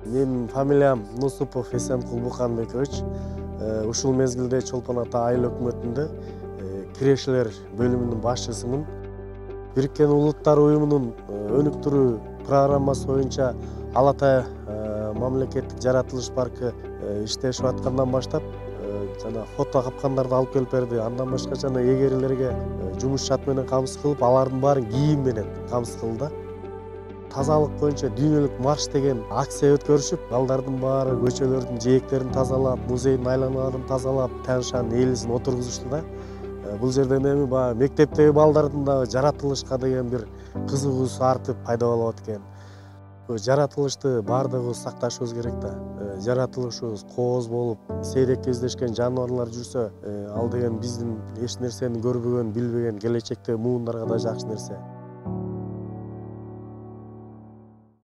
Менин фамилиям Нусупов Эсен Кулбуканбекович. Ушул мезгилде Чолпон Ата айыл өкмөтүндө кирешилер бөлүмүнүн башчысымын. Бириккен Улуттар уюмунун өнүктүрүү программасы боюнча Ала Ата мамлекеттик жаратылыш паркы иштешип аткандан баштап жана фото капкандарды алып келип берди. Андан башка жана эгерилерге жумуш шарт менен камсыз кылып, алардын баарын кийим менен камсыз кылды. Тазалык боюнча дүйнөлүк марш деген акция өткөрүшүп, балдардын баары көчөлөрдүн жээктерин тазалап, музейдин айланаларын тазалап, Тянь-Шань элисин отургузушту да. Бул жерден эми баягы мектептеги балдардын да жаратылышка деген бир кызыгуусу артып пайда болот экен. Жаратылышты баардыгыбыз сакташыбыз керек да. Жаратылышыбыз кооз болуп, сейрек кездешкен жаныбарлар жүрсө, ал деген биздин эч нерсени көрбөгөн, билбеген келечекте муундарга да жакшы нерсе.